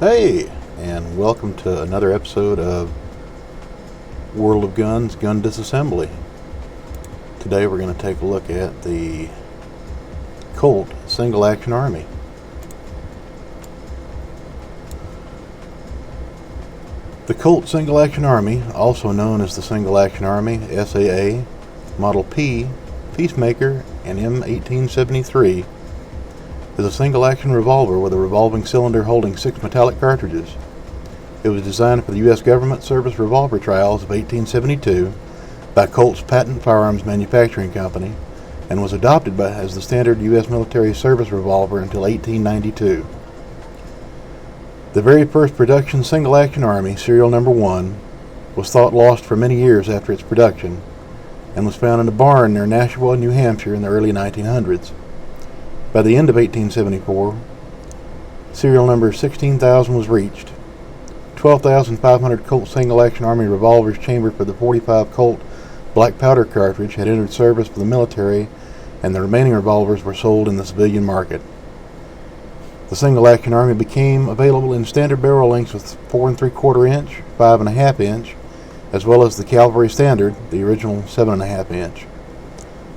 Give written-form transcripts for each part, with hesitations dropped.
Hey, and welcome to another episode of World of Guns Gun Disassembly. Today we're going to take a look at the Colt Single Action Army. The Colt Single Action Army, also known as the Single Action Army, SAA, Model P, Peacemaker, and M1873, is a single-action revolver with a revolving cylinder holding 6 metallic cartridges. It was designed for the U.S. government service revolver trials of 1872 by Colt's Patent Firearms Manufacturing Company and was adopted as the standard U.S. military service revolver until 1892. The very first production single-action Army, serial number 1, was thought lost for many years after its production and was found in a barn near Nashua, New Hampshire in the early 1900s. By the end of 1874, serial number 16,000 was reached. 12,500 Colt single-action Army revolvers chambered for the 45 Colt black powder cartridge had entered service for the military, and the remaining revolvers were sold in the civilian market. The single-action Army became available in standard barrel lengths with 4 3/4 inch, 5 1/2 inch, as well as the Cavalry Standard, the original 7 1/2 inch.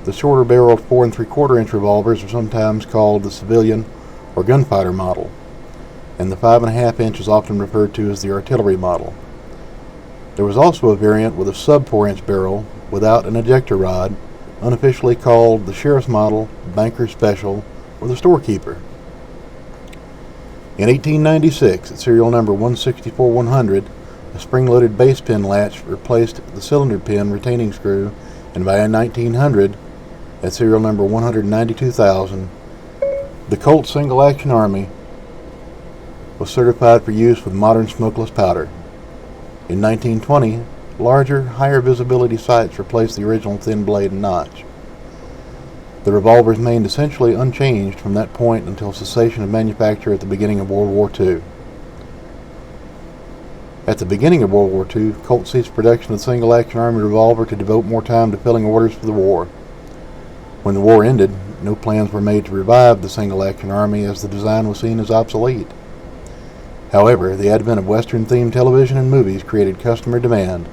The shorter barreled 4 3/4 inch revolvers are sometimes called the civilian or gunfighter model, and the 5 1/2 inch is often referred to as the artillery model. There was also a variant with a sub 4 inch barrel without an ejector rod, unofficially called the sheriff's model, banker special, or the storekeeper. In 1896, at serial number 164-100, a spring-loaded base pin latch replaced the cylinder pin retaining screw, and by 1900, at serial number 192,000, the Colt Single Action Army was certified for use with modern smokeless powder. In 1920, larger, higher visibility sights replaced the original thin blade and notch. The revolvers remained essentially unchanged from that point until cessation of manufacture at the beginning of World War II. At the beginning of World War II, Colt ceased production of the Single Action Army revolver to devote more time to filling orders for the war. When the war ended, no plans were made to revive the Single Action Army as the design was seen as obsolete. However, the advent of Western-themed television and movies created customer demand,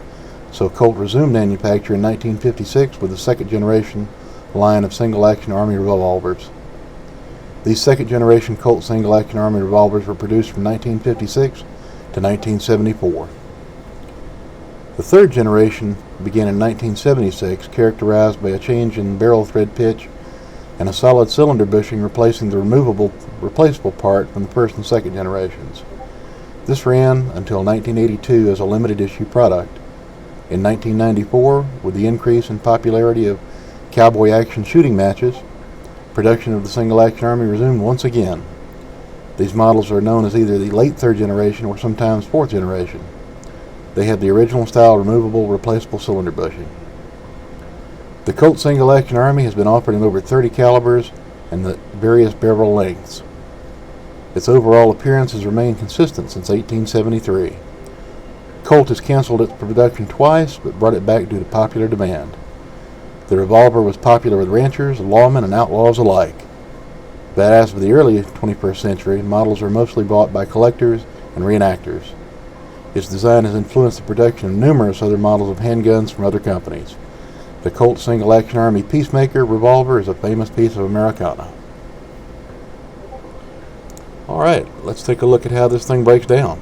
so Colt resumed manufacture in 1956 with the second-generation line of Single Action Army revolvers. These second-generation Colt Single Action Army revolvers were produced from 1956 to 1974. The third generation began in 1976, characterized by a change in barrel thread pitch and a solid cylinder bushing replacing the replaceable part from the first and second generations. This ran until 1982 as a limited issue product. In 1994, with the increase in popularity of cowboy action shooting matches, production of the Single Action Army resumed once again. These models are known as either the late third generation or sometimes fourth generation. They have the original style removable replaceable cylinder bushing. The Colt Single Action Army has been offered in over 30 calibers and the various barrel lengths. Its overall appearance has remained consistent since 1873. Colt has canceled its production twice but brought it back due to popular demand. The revolver was popular with ranchers, lawmen, and outlaws alike. But as of the early 21st century, models are mostly bought by collectors and reenactors. Its design has influenced the production of numerous other models of handguns from other companies. The Colt Single Action Army Peacemaker revolver is a famous piece of Americana. Alright, let's take a look at how this thing breaks down.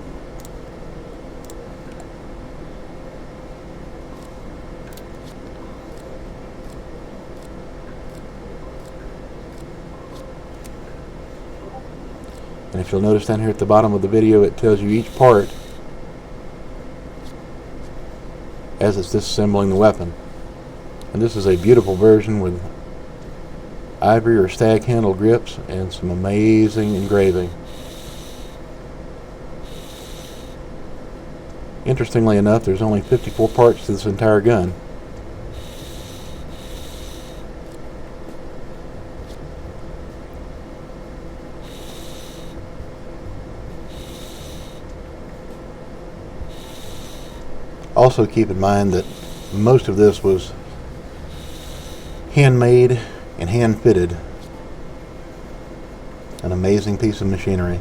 And if you'll notice down here at the bottom of the video, it tells you each part as it's disassembling the weapon. And this is a beautiful version with ivory or stag handle grips and some amazing engraving. Interestingly enough, there's only 54 parts to this entire gun. Also keep in mind that most of this was handmade and hand fitted. An amazing piece of machinery.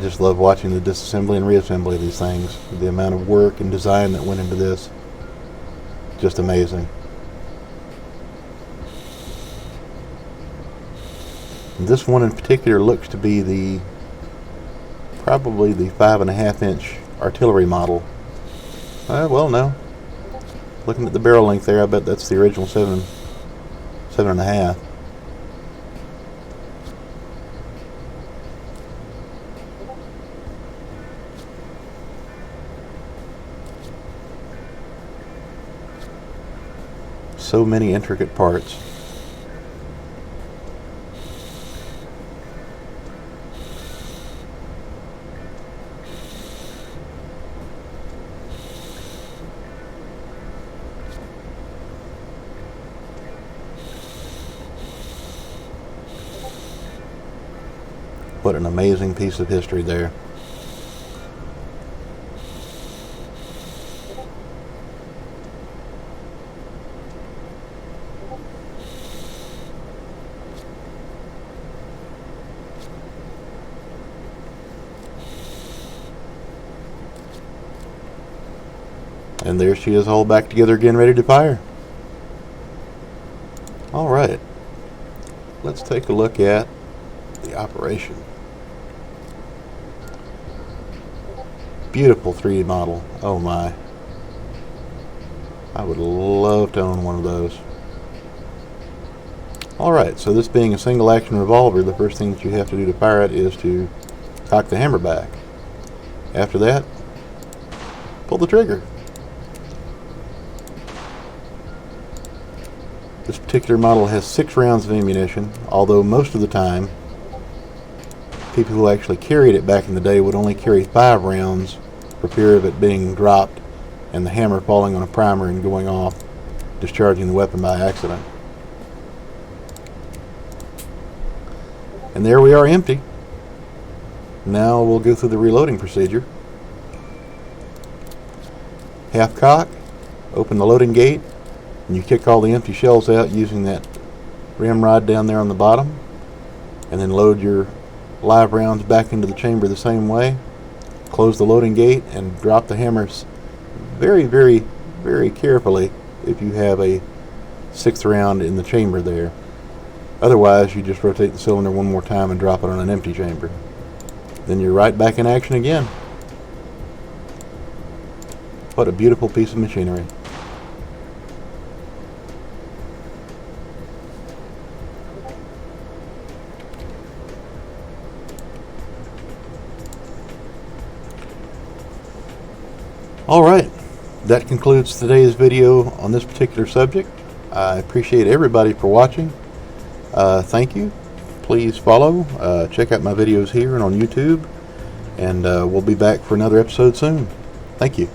just love watching the disassembly and reassembly of these things. The amount of work and design that went into this, just amazing. And this one in particular looks to be probably the 5.5-inch artillery model. Well, no. Looking at the barrel length there, I bet that's the original 7.5. So many intricate parts. What an amazing piece of history there. And there she is, all back together again, ready to fire. Alright, let's take a look at the operation. Beautiful 3D model. Oh my. I would love to own one of those. Alright, so this being a single action revolver, the first thing that you have to do to fire it is to cock the hammer back. After that, pull the trigger. This particular model has 6 rounds of ammunition, although most of the time people who actually carried it back in the day would only carry 5 rounds for fear of it being dropped and the hammer falling on a primer and going off, discharging the weapon by accident. And there we are, empty. Now we'll go through the reloading procedure. Half cock, open the loading gate, and you kick all the empty shells out using that ramrod down there on the bottom, and then load your live rounds back into the chamber the same way. Close the loading gate and drop the hammers very, very, very carefully if you have a 6th round in the chamber there. Otherwise, you just rotate the cylinder one more time and drop it on an empty chamber. Then you're right back in action again. What a beautiful piece of machinery. Alright, that concludes today's video on this particular subject. I appreciate everybody for watching. Thank you. Please follow, check out my videos here and on YouTube, and we'll be back for another episode soon. Thank you.